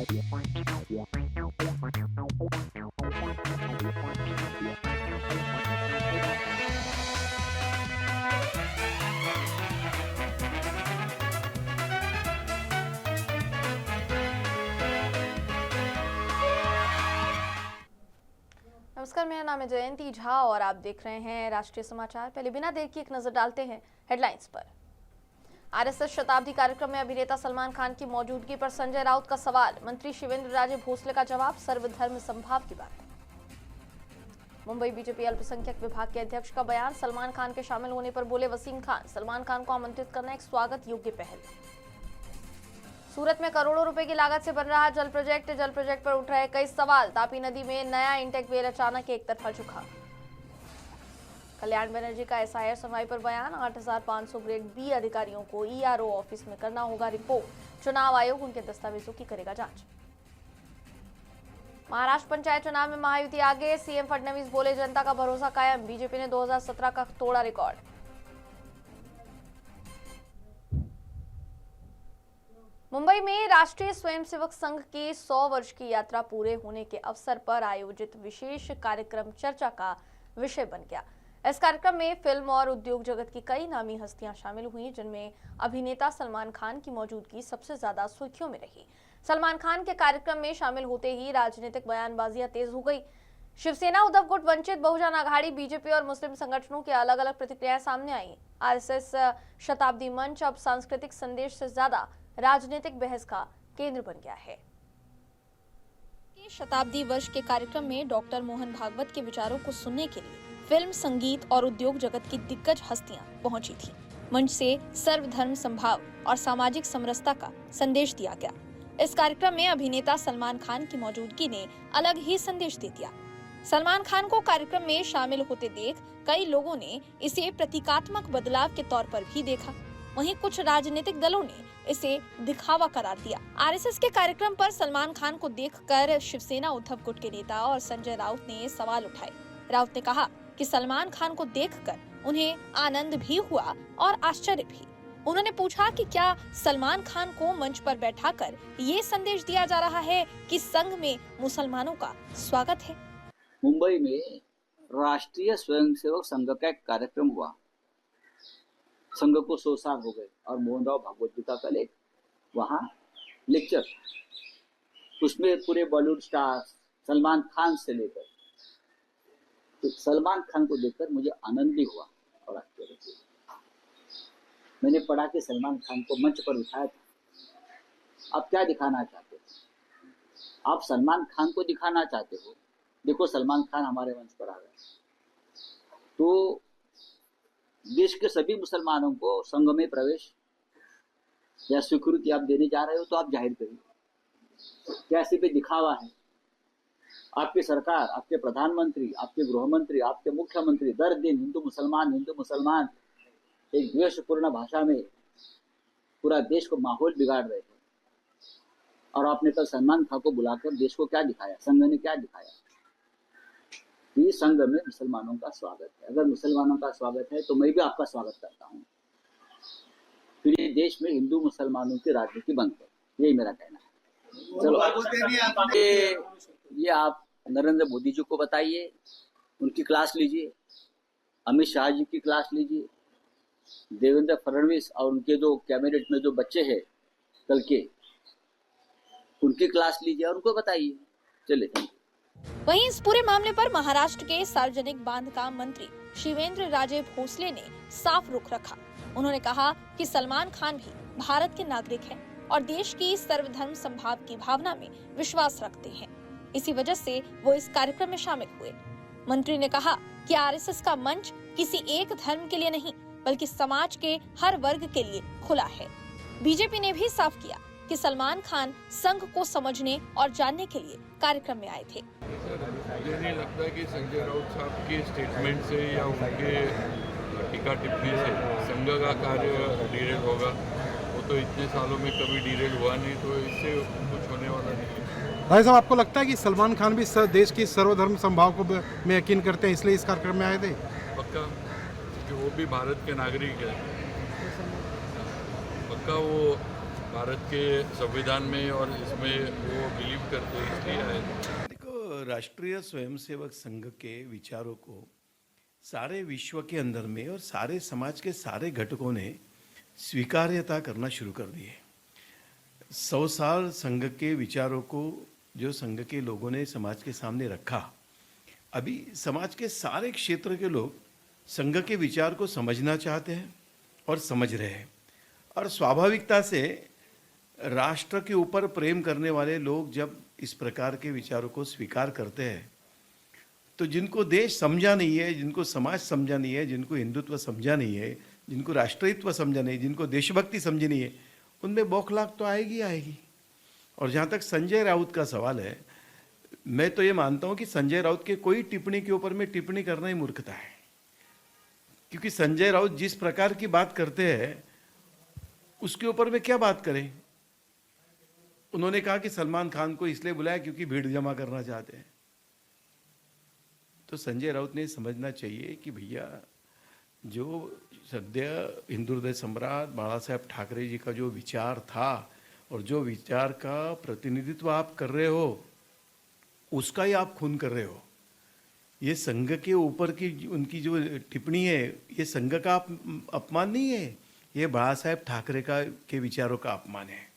नमस्कार, मेरा नाम है जयंती झा और आप देख रहे हैं राष्ट्रीय समाचार। पहले बिना देर की एक नजर डालते हैं हेडलाइंस पर। आरएसएस शताब्दी कार्यक्रम में अभिनेता सलमान खान की मौजूदगी पर संजय राउत का सवाल, मंत्री शिवेंद्र राजे भोसले का जवाब, सर्वधर्म समभाव की बात। मुंबई बीजेपी अल्पसंख्यक विभाग के अध्यक्ष का बयान, सलमान खान के शामिल होने पर बोले वसीम खान, सलमान खान को आमंत्रित करना एक स्वागत योग्य पहल। सूरत में करोड़ों रुपए की लागत से बन रहा जल प्रोजेक्ट पर उठ रहे कई सवाल। तापी नदी में नया इंटेक वेल अचानक एक तरफा झुका। कल्याण बनर्जी का एसआईआर सुनवाई पर बयान, 8,500 ग्रेड बी अधिकारियों को ईआरओ ऑफिस में करना होगा रिपोर्ट, चुनाव आयोग उनके दस्तावेजों की करेगा जांच। महाराष्ट्र पंचायत चुनाव में महायुति आगे, सीएम फडणवीस बोले जनता का भरोसा कायम, बीजेपी ने 2017 का तोड़ा रिकॉर्ड। मुंबई में राष्ट्रीय स्वयंसेवक संघ की 100 वर्ष की यात्रा पूरे होने के अवसर पर आयोजित विशेष कार्यक्रम चर्चा का विषय बन गया। इस कार्यक्रम में फिल्म और उद्योग जगत की कई नामी हस्तियां शामिल हुई, जिनमें अभिनेता सलमान खान की मौजूदगी सबसे ज्यादा सुर्खियों में रही। सलमान खान के कार्यक्रम में शामिल होते ही राजनीतिक बयानबाजियां तेज हो गई। शिवसेना, उद्धव गुट, वंचित बहुजन आघाड़ी, बीजेपी और मुस्लिम संगठनों की अलग अलग प्रतिक्रियाएं सामने आई। आरएसएस शताब्दी मंच अब सांस्कृतिक संदेश से ज्यादा राजनीतिक बहस का केंद्र बन गया है। शताब्दी वर्ष के कार्यक्रम में डॉक्टर मोहन भागवत के विचारों को सुनने के लिए फिल्म, संगीत और उद्योग जगत की दिग्गज हस्तियां पहुंची थी। मंच से सर्वधर्म समभाव और सामाजिक समरसता का संदेश दिया गया। इस कार्यक्रम में अभिनेता सलमान खान की मौजूदगी ने अलग ही संदेश दे दिया। सलमान खान को कार्यक्रम में शामिल होते देख कई लोगों ने इसे प्रतीकात्मक बदलाव के तौर पर भी देखा। वहीं कुछ राजनीतिक दलों ने इसे दिखावा करार दिया। आरएसएस के कार्यक्रम पर सलमान खान को देखकर शिवसेना, उद्धव गुट के नेता और संजय राउत ने सवाल उठाए। राउत ने कहा कि सलमान खान को देखकर उन्हें आनंद भी हुआ और आश्चर्य भी। उन्होंने पूछा कि क्या सलमान खान को मंच पर बैठाकर ये संदेश दिया जा रहा है कि संघ में मुसलमानों का स्वागत है। मुंबई में राष्ट्रीय स्वयंसेवक संघ का एक कार्यक्रम हुआ। संघ को 100 साल हो गए और मोहनराव भागवत जी का कल एक वहाँ लेक्चर, उसमें पूरे बॉलीवुड स्टार सलमान खान से लेकर, तो सलमान खान को देखकर मुझे आनंद भी हुआ और आश्चर्य हुआ। मैंने पढ़ा कि सलमान खान को मंच पर उठाया था। आप क्या दिखाना चाहते हो? आप सलमान खान को दिखाना चाहते हो, देखो सलमान खान हमारे मंच पर आ गए। तो देश के सभी मुसलमानों को संघ में प्रवेश या स्वीकृति आप देने जा रहे हो तो आप जाहिर करिए। क्या इसी पे दिखावा है? आपकी सरकार, आपके प्रधानमंत्री, आपके गृहमंत्री, आपके मुख्यमंत्री दर दिन हिंदू मुसलमान एक द्वेषपूर्ण भाषा में पूरा देश को माहौल बिगाड़ रहे थे। और आपने कल सलमान खान को बुलाकर देश को क्या दिखाया? संघ ने क्या दिखाया? कि संघ में मुसलमानों का स्वागत है। अगर मुसलमानों का स्वागत है तो मैं भी आपका स्वागत करता हूँ। फिर ये देश में हिंदू मुसलमानों की राजनीति बंद करो, यही मेरा कहना है। चलो, ये आप नरेंद्र मोदी जी को बताइए, उनकी क्लास लीजिए, अमित शाह जी की क्लास लीजिए, देवेंद्र फडणवीस और उनके जो कैबिनेट में जो बच्चे हैं कल के, उनकी क्लास लीजिए और उनको बताइए। चलिए। वहीं इस पूरे मामले पर महाराष्ट्र के सार्वजनिक बांधकाम मंत्री शिवेंद्र राजे भोसले ने साफ रुख रखा। उन्होंने कहा कि सलमान खान भी भारत के नागरिक हैं और देश की सर्वधर्म समभाव की भावना में विश्वास रखते हैं। इसी वजह से वो इस कार्यक्रम में शामिल हुए। मंत्री ने कहा कि आरएसएस का मंच किसी एक धर्म के लिए नहीं, बल्कि समाज के हर वर्ग के लिए खुला है। बीजेपी ने भी साफ किया कि सलमान खान संघ को समझने और जानने के लिए कार्यक्रम में आए थे। मुझे नहीं लगता कि संजय राउत साहब के स्टेटमेंट से या उनके टीका टिप्पणी से संघ का कार्य डिरेल होगा। वो तो इतने सालों में कभी डिरेल हुआ नहीं, तो इससे कुछ होने वाला नहीं है। भाई साहब, आपको लगता है कि सलमान खान भी देश की सर्वधर्म समभाव को में यकीन करते हैं, इसलिए इस कार्यक्रम में आए थे? पक्का, क्योंकि वो भी भारत के नागरिक है। पक्का वो भारत के संविधान में और इसमें वो बिलीव करते हैं, इसलिए आए थे। देखो, राष्ट्रीय स्वयंसेवक संघ के विचारों को सारे विश्व के अंदर में और सारे समाज के सारे घटकों ने स्वीकार्यता करना शुरू कर दी है। 100 साल संघ के विचारों को जो संघ के लोगों ने समाज के सामने रखा, अभी समाज के सारे क्षेत्र के लोग संघ के विचार को समझना चाहते हैं और समझ रहे हैं। और स्वाभाविकता से राष्ट्र के ऊपर प्रेम करने वाले लोग जब इस प्रकार के विचारों को स्वीकार करते हैं, तो जिनको देश समझा नहीं है, जिनको समाज समझा नहीं है, जिनको हिंदुत्व समझा नहीं है, जिनको राष्ट्रीयत्व समझा नहीं है, जिनको देशभक्ति समझी नहीं है, उनमें बौखलाहट तो आएगी आएगी। और जहाँ तक संजय राउत का सवाल है, मैं तो ये मानता हूँ कि संजय राउत के कोई टिप्पणी के ऊपर में टिप्पणी करना ही मूर्खता है, क्योंकि संजय राउत जिस प्रकार की बात करते हैं उसके ऊपर में क्या बात करें। उन्होंने कहा कि सलमान खान को इसलिए बुलाया क्योंकि भीड़ जमा करना चाहते हैं। तो संजय राउत ने समझना चाहिए कि भैया, जो सद्य हिंदू हृदय सम्राट बाला साहेब ठाकरे जी का जो विचार था और जो विचार का प्रतिनिधित्व आप कर रहे हो, उसका ही आप खून कर रहे हो। ये संघ के ऊपर की उनकी जो टिप्पणी है, ये संघ का अपमान नहीं है, ये बाला साहेब ठाकरे के विचारों का अपमान है।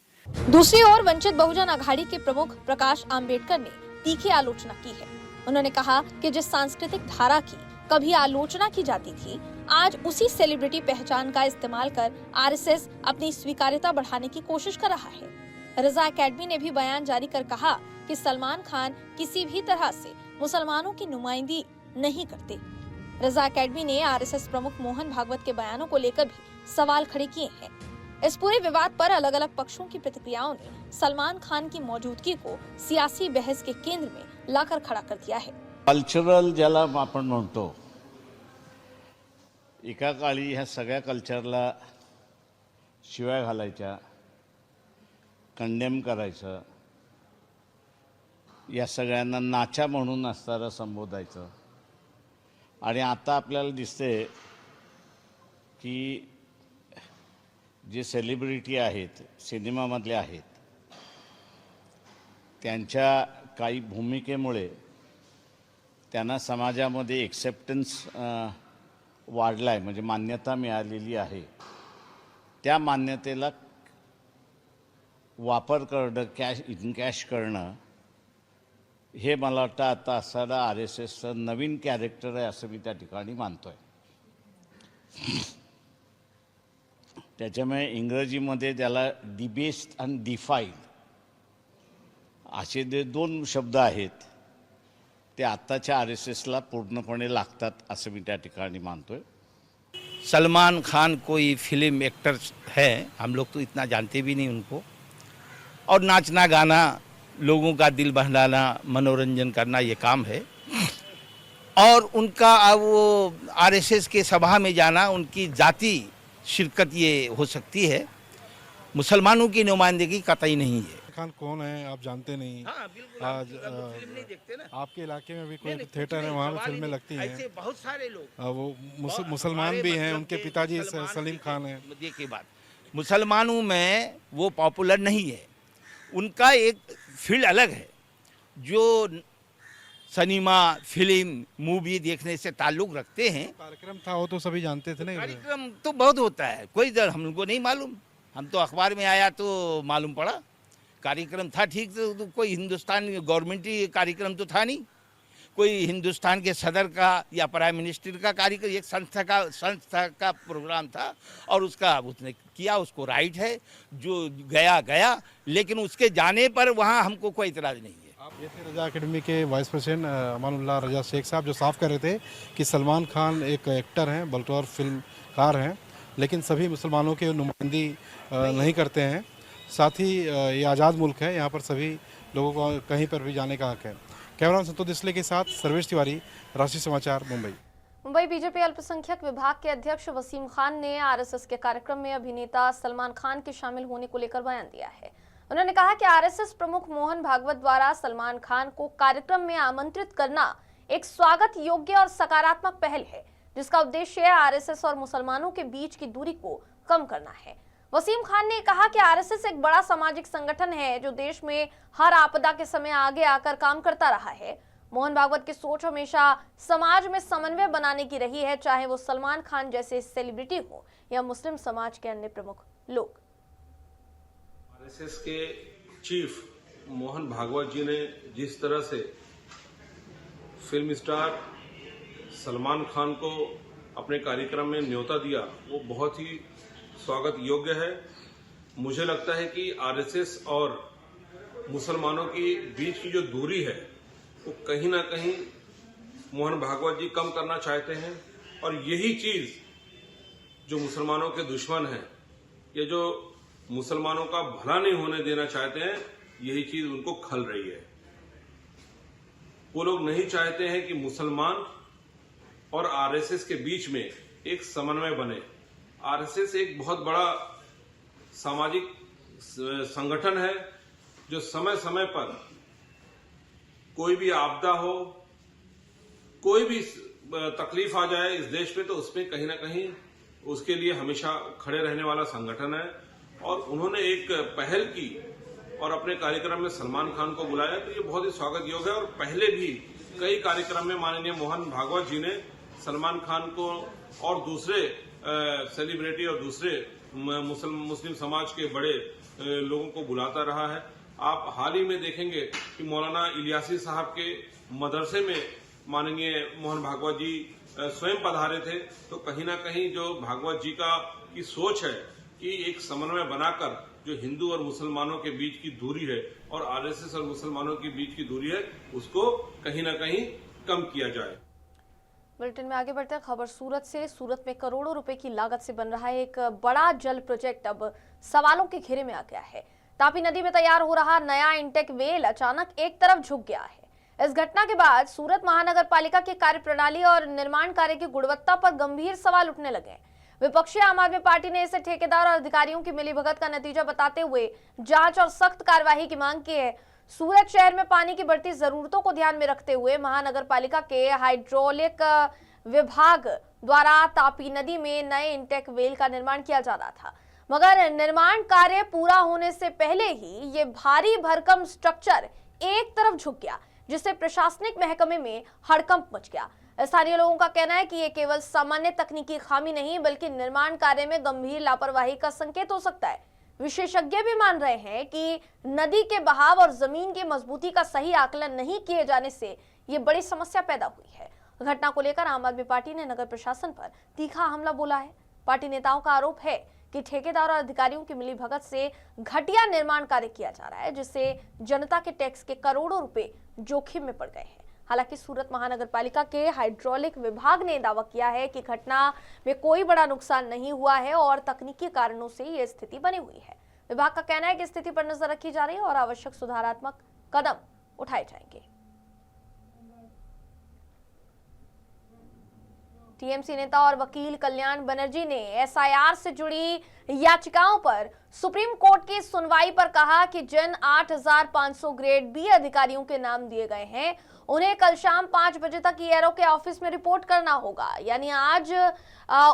दूसरी ओर वंचित बहुजन अघाड़ी के प्रमुख प्रकाश आंबेडकर ने तीखी आलोचना की है। उन्होंने कहा कि जिस सांस्कृतिक धारा की कभी आलोचना की जाती थी, आज उसी सेलिब्रिटी पहचान का इस्तेमाल कर आरएसएस अपनी स्वीकार्यता बढ़ाने की कोशिश कर रहा है। रजा एकेडमी ने भी बयान जारी कर कहा कि सलमान खान किसी भी तरह से मुसलमानों की नुमाइंदगी नहीं करते। रजा एकेडमी ने आरएसएस प्रमुख मोहन भागवत के बयानों को लेकर भी सवाल खड़े किए हैं। इस पूरे विवाद पर अलग अलग पक्षों की प्रतिक्रियाओं ने सलमान खान की मौजूदगी को सियासी बहस के केंद्र में लाकर खड़ा कर दिया है। कल्चरल ज्याला आपण म्हणतो, एका काळी ह्या सगळ्या कल्चरला शिवाय घालायच्या, कंडेम करायचं, या सगळ्यांना नाचा म्हणून असताना संबोधायचं। आणि आता आपल्याला दिसते की जे सेलिब्रिटी आहेत, सिनेमामधले आहेत, त्यांच्या काही भूमिकेमुळे त्यांना समाजामध्ये एक्सेप्टन्स वाढला आहे, म्हणजे मान्यता मिळालेली आहे। त्या मान्यतेला वापर करणं, कॅश करणं, हे मला वाटतं आता असणारा आरएसएसचं नवीन कॅरेक्टर आहे असं मी त्या ठिकाणी मानतोय। त्याच्यामुळे इंग्रजीमध्ये त्याला डिबेस्ड आणि डिफाईड असे जे दोन शब्द आहेत ते आत्ताच्या आरएसएसला पूर्णपणे लागतात असं मी त्या ठिकाणी मानतोय। सलमान खान कोई फिल्म एक्टर है, हम लोग तो इतना जानते भी नहीं उनको, और नाचना गाना, लोगों का दिल बहलाना, मनोरंजन करना ये काम है। और उनका वो आरएसएस के सभा में जाना उनकी जाति शिरकत ये हो सकती है, मुसलमानों की नुमाइंदगी कतई नहीं है। खान कौन है आप जानते नहीं। हाँ, बिल्कुल, आज फिल्म नहीं देखते ना। आपके इलाके में भी कोई थिएटर है, वहाँ पे फिल्में लगती हैं। ऐसे बहुत सारे लोग वो मुसलमान भी हैं, उनके पिताजी सलीम खान हैं। देखिए बात, मुसलमानों में वो पॉपुलर नहीं है, उनका एक फील्ड अलग है। जो सिनेमा, फिल्म, मूवी देखने से ताल्लुक़ रखते हैं, कार्यक्रम था वो तो सभी जानते थे ना। कार्यक्रम तो बहुत होता है, कोई दर हम लोग को नहीं मालूम, हम तो अखबार में आया तो मालूम पड़ा। कार्यक्रम था ठीक, तो कोई हिंदुस्तान गवर्नमेंटी कार्यक्रम तो था नहीं, कोई हिंदुस्तान के सदर का या प्राइम मिनिस्टर का कार्यक्रम, एक संस्था का प्रोग्राम था और उसका उसने किया, उसको राइट है, जो गया गया, लेकिन उसके जाने पर वहाँ हमको कोई इतराज़ नहीं है। ये थे रजा एकेडमी के वाइस प्रेसिडेंट अमानुल्लाह रजा शेख साहब, जो साफ कर रहे थे कि सलमान खान एक एक्टर हैं, बतौर फिल्मकार हैं, लेकिन सभी मुसलमानों की नुमाइंदगी नहीं करते हैं। साथ ही ये आज़ाद मुल्क है, यहाँ पर सभी लोगों को कहीं पर भी जाने का हक है। कैमरामैन संतोष दिसले के साथ सर्वेश तिवारी, राष्ट्रीय समाचार, मुंबई। मुंबई बीजेपी अल्पसंख्यक विभाग के अध्यक्ष वसीम खान ने आरएसएस के कार्यक्रम में अभिनेता सलमान खान के शामिल होने को लेकर बयान दिया है। उन्होंने कहा कि आरएसएस प्रमुख मोहन भागवत द्वारा सलमान खान को कार्यक्रम में आमंत्रित करना एक स्वागत योग्य और सकारात्मक पहल है, जिसका उद्देश्य आरएसएस और मुसलमानों के बीच की दूरी को कम करना है। वसीम खान ने कहा कि आरएसएस एक बड़ा सामाजिक संगठन है जो देश में हर आपदा के समय आगे आकर काम करता रहा है। मोहन भागवत की सोच हमेशा समाज में समन्वय बनाने की रही है, चाहे वो सलमान खान जैसे सेलिब्रिटी हो या मुस्लिम समाज के अन्य प्रमुख लोग। आरएसएस के चीफ मोहन भागवत जी ने जिस तरह से फिल्म स्टार सलमान खान को अपने कार्यक्रम में न्योता दिया, वो बहुत ही स्वागत योग्य है। मुझे लगता है कि आरएसएस और मुसलमानों के बीच की जो दूरी है वो कहीं ना कहीं मोहन भागवत जी कम करना चाहते हैं, और यही चीज जो मुसलमानों के दुश्मन हैं, ये जो मुसलमानों का भला नहीं होने देना चाहते हैं, यही चीज उनको खल रही है। वो लोग नहीं चाहते हैं कि मुसलमान और आरएसएस के बीच में एक समन्वय बने। आरएसएस एक बहुत बड़ा सामाजिक संगठन है जो समय समय पर कोई भी आपदा हो, कोई भी तकलीफ आ जाए इस देश में, तो उसमें कहीं ना कहीं उसके लिए हमेशा खड़े रहने वाला संगठन है। और उन्होंने एक पहल की और अपने कार्यक्रम में सलमान खान को बुलाया, तो ये बहुत ही स्वागत योग्य है। और पहले भी कई कार्यक्रम में माननीय मोहन भागवत जी ने सलमान खान को और दूसरे सेलिब्रिटी और दूसरे मुस्लिम समाज के बड़े लोगों को बुलाता रहा है। आप हाल ही में देखेंगे कि मौलाना इलियासी साहब के मदरसे में माननीय मोहन भागवत जी स्वयं पधारे थे। तो कहीं ना कहीं जो भागवत जी की सोच है कि एक समन्वय बनाकर जो हिंदू और मुसलमानों के बीच की दूरी है और आरएसएस और मुसलमानों के बीच की दूरी है, उसको कहीं ना कहीं कम किया जाए। बुलेटिन में आगे बढ़ते हैं खबर सूरत से। सूरत में करोड़ों रुपए की लागत से बन रहा है एक बड़ा जल प्रोजेक्ट अब सवालों के घेरे में आ गया है। तापी नदी में तैयार हो रहा नया इंटेक वेल अचानक एक तरफ झुक गया है। इस घटना के बाद सूरत महानगर पालिका की कार्यप्रणाली और निर्माण कार्य की गुणवत्ता पर गंभीर सवाल उठने लगे। विपक्षी आम आदमी पार्टी ने इसे ठेकेदार और अधिकारियों की मिलीभगत का नतीजा बताते हुए जांच और सख्त कार्रवाई की मांग की है। सूरत शहर में पानी की बढ़ती जरूरतों को ध्यान में रखते हुए महानगर पालिका के हाइड्रोलिक विभाग द्वारा तापी नदी में नए इंटेक वेल का निर्माण किया जा रहा था, मगर निर्माण कार्य पूरा होने से पहले ही ये भारी भरकम स्ट्रक्चर एक तरफ झुक गया, जिससे प्रशासनिक महकमे में हड़कंप मच गया। स्थानीय लोगों का कहना है कि ये केवल सामान्य तकनीकी खामी नहीं बल्कि निर्माण कार्य में गंभीर लापरवाही का संकेत हो सकता है। विशेषज्ञ भी मान रहे हैं कि नदी के बहाव और जमीन की मजबूती का सही आकलन नहीं किए जाने से ये बड़ी समस्या पैदा हुई है। घटना को लेकर आम आदमी पार्टी ने नगर प्रशासन पर तीखा हमला बोला है। पार्टी नेताओं का आरोप है कि ठेकेदार और अधिकारियों की मिलीभगत से घटिया निर्माण कार्य किया जा रहा है, जिससे जनता के टैक्स के करोड़ों रुपए जोखिम में पड़ गए हैं। हालांकि सूरत महानगर पालिका के हाइड्रोलिक विभाग ने दावा किया है कि घटना में कोई बड़ा नुकसान नहीं हुआ है और तकनीकी कारणों से ये स्थिति बनी हुई है। विभाग का कहना है कि स्थिति पर नजर रखी जा रही है और आवश्यक सुधारात्मक कदम उठाए जाएंगे। टीएमसी नेता और वकील कल्याण बनर्जी ने एसआईआर से जुड़ी याचिकाओं पर सुप्रीम कोर्ट की सुनवाई पर कहा कि जिन 8,500 ग्रेड बी अधिकारियों के नाम दिए गए हैं उन्हें कल शाम 5 बजे तक ईआरओ के ऑफिस में रिपोर्ट करना होगा। यानी आज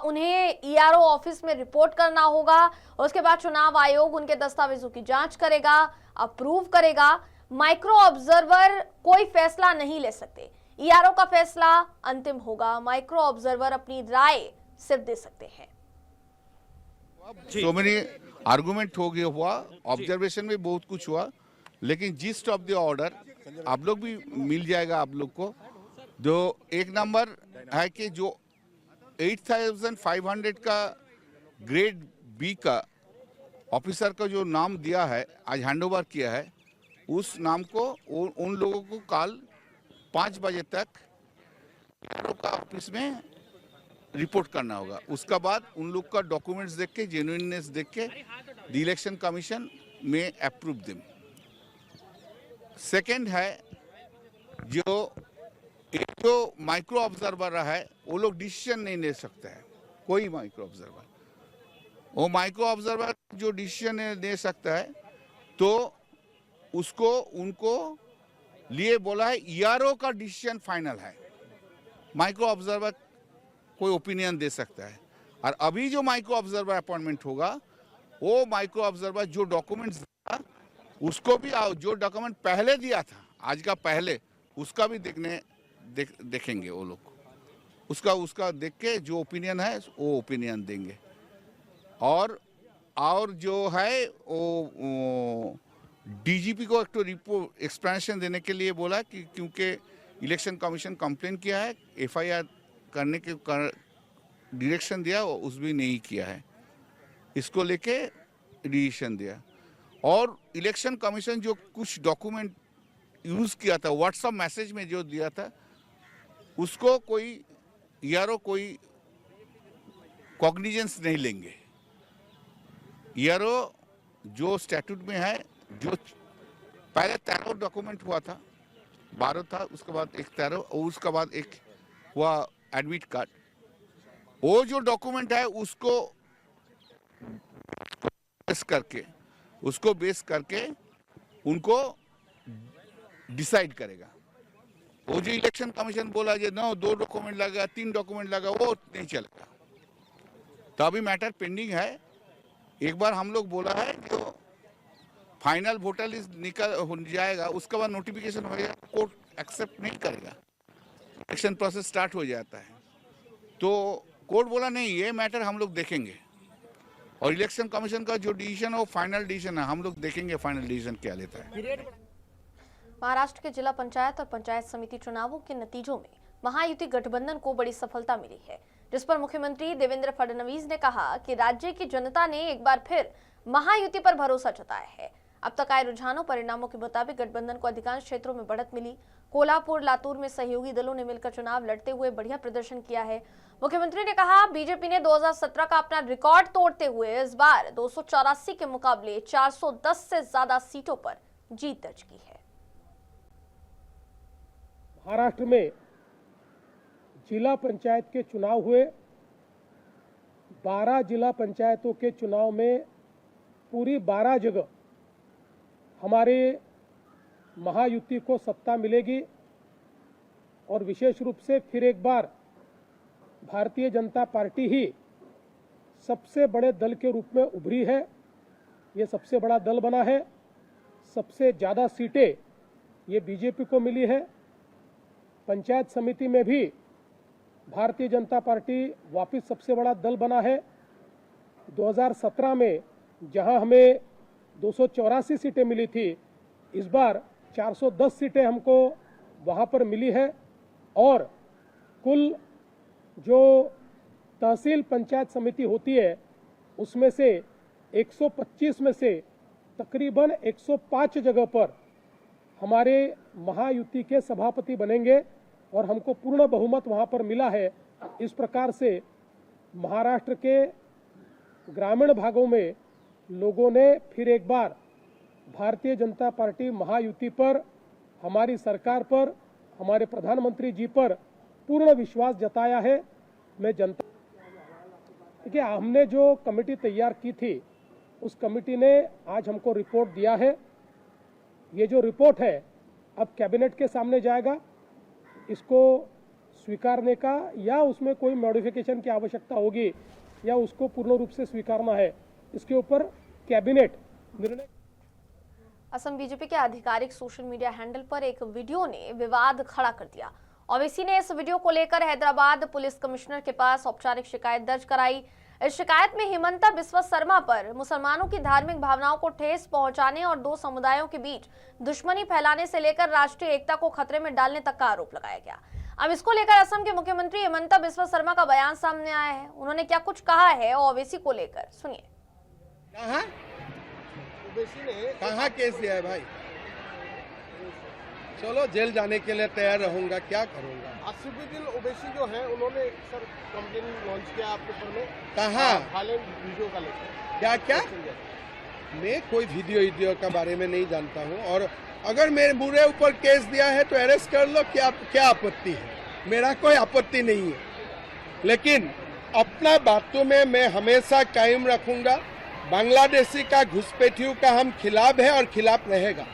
उन्हें ईआरओ ऑफिस में रिपोर्ट करना होगा। उसके बाद चुनाव आयोग उनके दस्तावेजों की जांच करेगा, अप्रूव करेगा। माइक्रो ऑब्जर्वर कोई फैसला नहीं ले सकते। ईआरओ का फैसला अंतिम होगा। माइक्रो ऑब्जर्वर अपनी राय सिर्फ दे सकते हैं। सो मेनी आर्गुमेंट हो गया हुआ, ऑब्जर्वेशन में बहुत कुछ हुआ, लेकिन जिस्ट ऑफ द ऑर्डर आप लोग भी मिल जाएगा आप लोग को। जो एक नंबर है कि जो 8,500 का ग्रेड बी का ऑफिसर का जो नाम दिया है, आज हैंडओवर किया है, उस नाम को उन लोगों को कल 5 बजे तक का ऑफिस में रिपोर्ट करना होगा। उसका बाद उन लोग का डॉक्यूमेंट्स देख के, जेन्युइननेस देख के द इलेक्शन कमीशन में अप्रूव देम। सेकेंड है जो माइक्रो ऑब्जर्वर है वो लोग डिसीजन नहीं ले सकते हैं। कोई माइक्रो ऑब्जर्वर, वो माइक्रो ऑब्जर्वर जो डिसीजन ले सकता है तो उसको उनको लिए बोला है ईआरओ का डिसीजन फाइनल है। माइक्रो ऑब्जर्वर कोई ओपिनियन दे सकता है। और अभी जो माइक्रो ऑब्जर्वर अपॉइंटमेंट होगा वो माइक्रो ऑब्जर्वर जो डॉक्यूमेंट्स था उसको भी जो डॉक्यूमेंट पहले दिया था आज का पहले उसका भी देखेंगे वो लोग, उसका देख के जो ओपिनियन है वो ओपिनियन देंगे। और जो है वो डीजीपी को एक तो रिपोर्ट एक्सप्लेनेशन देने के लिए बोला कि क्योंकि इलेक्शन कमीशन कंप्लेन किया है, एफआईआर करने के डायरेक्शन दिया, उस भी नहीं किया है, इसको लेके डिसीजन दिया। और इलेक्शन कमीशन जो कुछ डॉक्यूमेंट यूज किया था व्हाट्सएप मैसेज में जो दिया था उसको कोई यारो कोई कॉग्निजेंस नहीं लेंगे। यारो जो स्टैट्यूट में है, जो पहले 13 डॉक्यूमेंट हुआ था, 12 था, उसके बाद एक 13 और उसके बाद एक हुआ एडमिट कार्ड, वो जो डॉक्यूमेंट है उसको बेस करके उनको डिसाइड करेगा। वो जो इलेक्शन कमीशन बोला जो 2 डॉक्यूमेंट लगा, 3 डॉक्यूमेंट लगा, वो नहीं चलेगा। तो अभी मैटर पेंडिंग है। एक बार हम लोग बोला है जो फाइनल वोटर लिस्ट निकल हो जाएगा उसके बाद नोटिफिकेशन होगा, कोर्ट एक्सेप्ट नहीं करेगा, इलेक्शन प्रोसेस स्टार्ट हो जाता है। तो कोर्ट बोला नहीं, ये मैटर हम लोग देखेंगे और इलेक्शन कमीशन का जो डिसीजन है वो फाइनल डिसीजन है, हम लोग देखेंगे फाइनल डिसीजन क्या लेता है। महाराष्ट्र के जिला पंचायत और पंचायत समिति चुनावों के नतीजों में महायुति गठबंधन को बड़ी सफलता मिली है, जिस पर मुख्यमंत्री देवेंद्र फडणवीस ने कहा कि राज्य की जनता ने एक बार फिर महायुति पर भरोसा जताया है। अब तक आए रुझानों परिणामों के मुताबिक गठबंधन को अधिकांश क्षेत्रों में बढ़त मिली। कोल्हापुर, लातूर में सहयोगी दलों ने मिलकर चुनाव लड़ते हुए बढ़िया प्रदर्शन किया है। मुख्यमंत्री ने कहा, बीजेपी ने 2017 का अपना रिकॉर्ड तोड़ते हुए इस बार 284 के मुकाबले 410 से ज्यादा सीटों पर जीत दर्ज की है। महाराष्ट्र में जिला पंचायत के चुनाव हुए। 12 जिला पंचायतों के चुनाव में पूरी 12 जगह हमारे महायुति को सत्ता मिलेगी और विशेष रूप से फिर एक बार भारतीय जनता पार्टी ही सबसे बड़े दल के रूप में उभरी है। ये सबसे बड़ा दल बना है। सबसे ज़्यादा सीटें ये बीजेपी को मिली है। पंचायत समिति में भी भारतीय जनता पार्टी वापस सबसे बड़ा दल बना है। 2017 में जहां हमें 284 सीटें मिली थी, इस बार 410 सीटें हमको वहां पर मिली है और कुल जो तहसील पंचायत समिति होती है उसमें से 125 में से तकरीबन 105 जगह पर हमारे महायुति के सभापति बनेंगे और हमको पूर्ण बहुमत वहां पर मिला है। इस प्रकार से महाराष्ट्र के ग्रामीण भागों में लोगों ने फिर एक बार भारतीय जनता पार्टी महायुति पर, हमारी सरकार पर, हमारे प्रधानमंत्री जी पर पूर्ण विश्वास जताया है। मैं जनता देखिए, हमने जो कमेटी तैयार की थी उस कमेटी ने आज हमको रिपोर्ट दिया है। ये जो रिपोर्ट है अब कैबिनेट के सामने जाएगा। इसको स्वीकारने का या उसमें कोई मॉडिफिकेशन की आवश्यकता होगी या उसको पूर्ण रूप से स्वीकारना है, इसके ऊपर कैबिनेट निर्णय। असम बीजेपी के आधिकारिक सोशल मीडिया हैंडल पर एक वीडियो ने विवाद खड़ा कर दिया। ओवैसी ने इस वीडियो को लेकर हैदराबाद पुलिस कमिश्नर के पास औपचारिक शिकायत दर्ज कराई। इस शिकायत में हिमंता बिस्वा शर्मा पर मुसलमानों की धार्मिक भावनाओं को ठेस पहुंचाने और 2 समुदायों के बीच दुश्मनी फैलाने से लेकर राष्ट्रीय एकता को खतरे में डालने तक का आरोप लगाया गया। अब इसको लेकर असम के मुख्यमंत्री हिमंता बिस्वा शर्मा का बयान सामने आया है। उन्होंने क्या कुछ कहा है ओवैसी को लेकर, सुनिए। कहाँ केस दिया है भाई? चलो जेल जाने के लिए तैयार रहूंगा, क्या करूंगा। असीमुद्दीन ओवैसी जो है उन्होंने सर कंप्लेन लॉन्च किया आपके ऊपर में। कहाँ? वीडियो का लेकर क्या मैं कोई वीडियो के बारे में नहीं जानता हूँ और अगर मेरे बुरे ऊपर केस दिया है तो अरेस्ट कर लो, क्या आपत्ति है? मेरा कोई आपत्ति नहीं है, लेकिन अपना बातों में मैं हमेशा कायम रखूंगा। बांग्लादेशी का घुसपैठियों का हम खिलाफ है और खिलाफ रहेगा।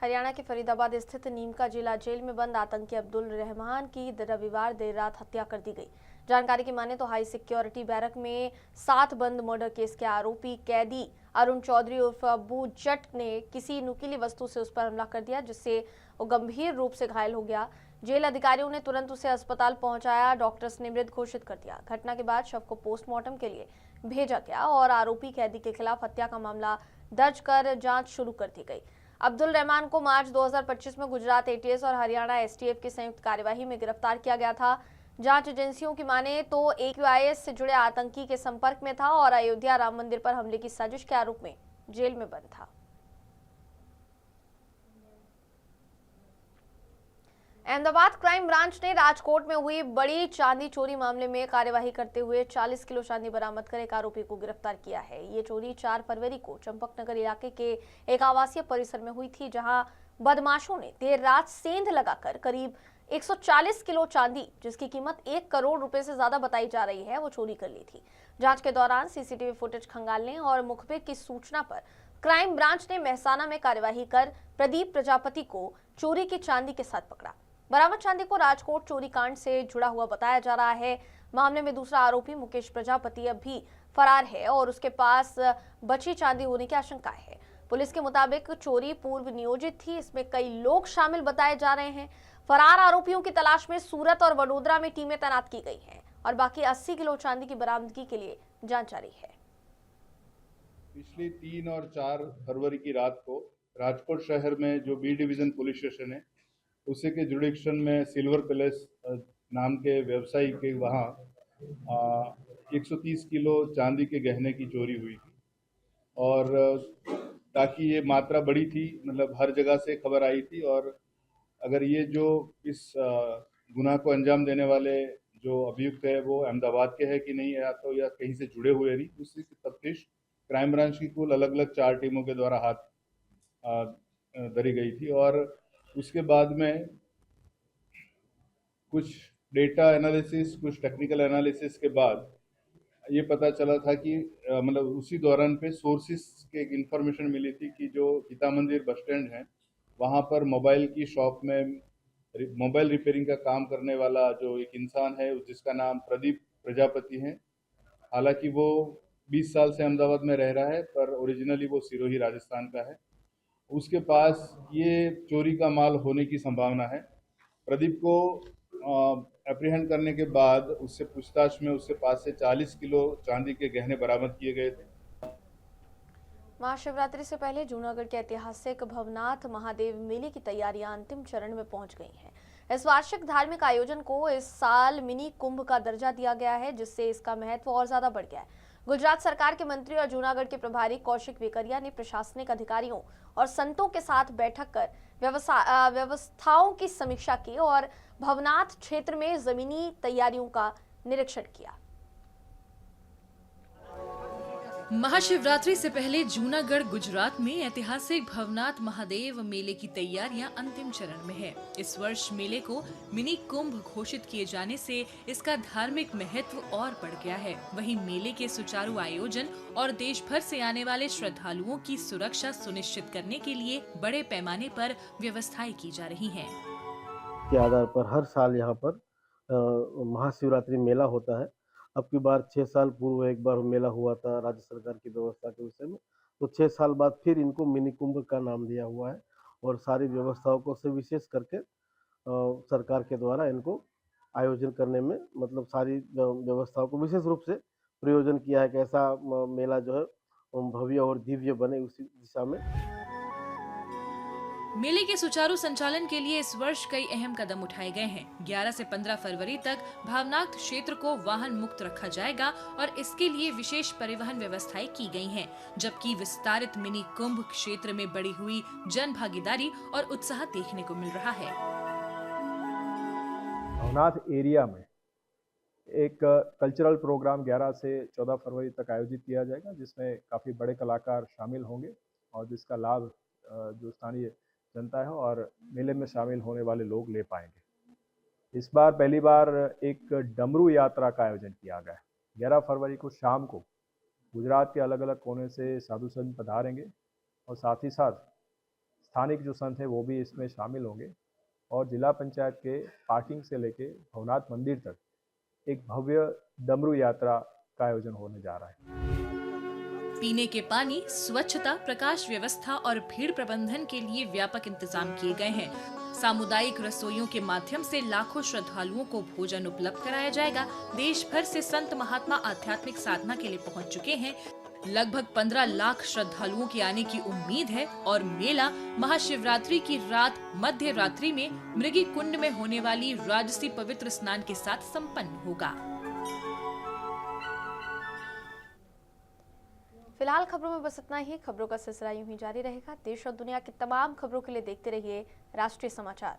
हरियाणा के फरीदाबाद स्थित नीमका जिला जेल में बंद आतंकी अब्दुल रहमान की रविवार देर रात हत्या कर दी गई। जानकारी की माने तो हाई सिक्योरिटी बैरक में 7 बंद मर्डर केस के आरोपी कैदी अरुण चौधरी उर्फ अब्बू जट ने किसी नुकीली वस्तु से उस पर हमला कर दिया, जिससे वो गंभीर रूप से घायल हो गया। जेल अधिकारियों ने तुरंत उसे अस्पताल पहुंचाया, डॉक्टर्स ने मृत घोषित कर दिया। घटना के बाद शव को पोस्टमार्टम के लिए भेजा गया और आरोपी कैदी के खिलाफ हत्या का मामला दर्ज कर जांच शुरू कर दी गई। अब्दुल रहमान को मार्च 2025 में गुजरात एटीएस और हरियाणा एसटीएफ की संयुक्त कार्यवाही में गिरफ्तार किया गया था। जांच एजेंसियों की माने तो AQIS से जुड़े आतंकी के संपर्क में था और अयोध्या राम मंदिर पर हमले की साजिश के आरोप में जेल में बंद था। अहमदाबाद क्राइम ब्रांच ने राजकोट में हुई बड़ी चांदी चोरी मामले में कार्यवाही करते हुए 40 किलो चांदी बरामद कर एक आरोपी को गिरफ्तार किया है। ये चोरी 4 फरवरी को चंपकनगर इलाके के एक आवासीय परिसर में हुई थी, जहां बदमाशों ने देर रात सेंध लगाकर करीब 140 किलो चांदी, जिसकी कीमत 1 करोड़ रुपए से ज्यादा बताई जा रही है, वो चोरी कर ली थी। जांच के दौरान सीसीटीवी फुटेज खंगालने और मुखबिर की सूचना पर क्राइम ब्रांच ने मेहसाना में कार्यवाही कर प्रदीप प्रजापति को चोरी की चांदी के साथ पकड़ा। बरामद चांदी को राजकोट चोरी कांड से जुड़ा हुआ बताया जा रहा है। मामले में दूसरा आरोपी मुकेश प्रजापति अब भी फरार है और उसके पास बची चांदी होने की आशंका है। पुलिस के मुताबिक चोरी पूर्व नियोजित थी, इसमें कई लोग शामिल बताए जा रहे हैं। फरार आरोपियों की तलाश में सूरत और वडोदरा में टीमें तैनात की गई हैं और बाकी 80 किलो चांदी की बरामदगी के लिए जांच जारी है। पिछली 3 और 4 फरवरी की रात को राजकोट शहर में जो बी डिवीजन पुलिस स्टेशन है, उसी के जुडिक्शन में सिल्वर पैलेस नाम के व्यवसायी के वहाँ 130 किलो चांदी के गहने की चोरी हुई थी। और ताकि ये मात्रा बड़ी थी, मतलब हर जगह से खबर आई थी, और अगर ये जो इस गुनाह को अंजाम देने वाले जो अभियुक्त है वो अहमदाबाद के हैं कि नहीं, या तो या कहीं से जुड़े हुए नहीं, उसी की तफ्तीश क्राइम ब्रांच की कुल अलग अलग 4 टीमों के द्वारा हाथ धरी गई थी। और उसके बाद में कुछ डेटा एनालिसिस, कुछ टेक्निकल एनालिसिस के बाद ये पता चला था कि मतलब उसी दौरान पे सोर्सेस के एक इन्फॉर्मेशन मिली थी कि जो गीता मंदिर बस स्टैंड है, वहाँ पर मोबाइल की शॉप में मोबाइल रिपेयरिंग का काम करने वाला जो एक इंसान है, जिसका नाम प्रदीप प्रजापति है। हालांकि वो 20 साल से अहमदाबाद में रह रहा है, पर ओरिजिनली वो सिरोही राजस्थान का है। उसके पास ये चोरी का माल होने की संभावना है। प्रदीप को एप्रीहेंड करने के बाद उससे पूछताछ में उसके पास से 40 किलो चांदी के गहने बरामद किए गए थे। महाशिवरात्रि से पहले जूनागढ़ के ऐतिहासिक भवनाथ महादेव मेले की तैयारियां अंतिम चरण में पहुंच गई हैं। इस वार्षिक धार्मिक आयोजन को इस साल मिनी कुंभ का दर्जा दिया गया है, जिससे इसका महत्व और ज्यादा बढ़ गया है। गुजरात सरकार के मंत्री और जूनागढ़ के प्रभारी कौशिक वेकरिया ने प्रशासनिक अधिकारियों और संतों के साथ बैठक कर व्यवस्थाओं की समीक्षा की और भवनाथ क्षेत्र में जमीनी तैयारियों का निरीक्षण किया। महाशिवरात्रि से पहले जूनागढ़ गुजरात में ऐतिहासिक भवनाथ महादेव मेले की तैयारियां अंतिम चरण में है। इस वर्ष मेले को मिनी कुंभ घोषित किए जाने से इसका धार्मिक महत्व और बढ़ गया है। वहीं मेले के सुचारू आयोजन और देश भर से आने वाले श्रद्धालुओं की सुरक्षा सुनिश्चित करने के लिए बड़े पैमाने पर व्यवस्थाएं की जा रही हैं। के आधार पर हर साल यहाँ पर महाशिवरात्रि मेला होता है। अब की बार 6 साल पूर्व एक बार मेला हुआ था राज्य सरकार की व्यवस्था के विषय में, तो 6 साल बाद फिर इनको मिनी कुंभ का नाम दिया हुआ है और सारी व्यवस्थाओं को से विशेष करके सरकार के द्वारा इनको आयोजन करने में, मतलब सारी व्यवस्थाओं को विशेष रूप से प्रयोजन किया है कि ऐसा मेला जो है भव्य और दिव्य बने, उसी दिशा में। मेले के सुचारू संचालन के लिए इस वर्ष कई अहम कदम उठाए गए हैं। 11 से 15 फरवरी तक भावनाथ क्षेत्र को वाहन मुक्त रखा जाएगा और इसके लिए विशेष परिवहन व्यवस्थाएं की गई हैं, जबकि विस्तारित मिनी कुंभ क्षेत्र में बढ़ी हुई जन भागीदारी और उत्साह देखने को मिल रहा है। भावनाथ एरिया में एक कल्चरल प्रोग्राम 11 से 14 फरवरी तक आयोजित किया जाएगा, जिसमें काफी बड़े कलाकार शामिल होंगे और जिसका लाभ जो स्थानीय जनता है और मेले में शामिल होने वाले लोग ले पाएंगे। इस बार पहली बार एक डमरू यात्रा का आयोजन किया गया है। 11 फरवरी को शाम को गुजरात के अलग अलग कोने से साधु संत पधारेंगे और साथ ही साथ स्थानिक जो संत हैं वो भी इसमें शामिल होंगे और जिला पंचायत के पार्किंग से लेके भवनाथ मंदिर तक एक भव्य डमरू यात्रा का आयोजन होने जा रहा है। पीने के पानी, स्वच्छता, प्रकाश व्यवस्था और भीड़ प्रबंधन के लिए व्यापक इंतजाम किए गए हैं। सामुदायिक रसोइयों के माध्यम से लाखों श्रद्धालुओं को भोजन उपलब्ध कराया जाएगा। देश भर से संत महात्मा आध्यात्मिक साधना के लिए पहुंच चुके हैं। लगभग 15 लाख श्रद्धालुओं के आने की उम्मीद है और मेला महाशिवरात्रि की रात मध्य रात्रि में मृगी कुंड में होने वाली राजसी पवित्र स्नान के साथ संपन्न होगा। फिलहाल खबरों में बस इतना ही। खबरों का सिलसिला यूं ही जारी रहेगा। देश और दुनिया की तमाम खबरों के लिए देखते रहिए राष्ट्रीय समाचार।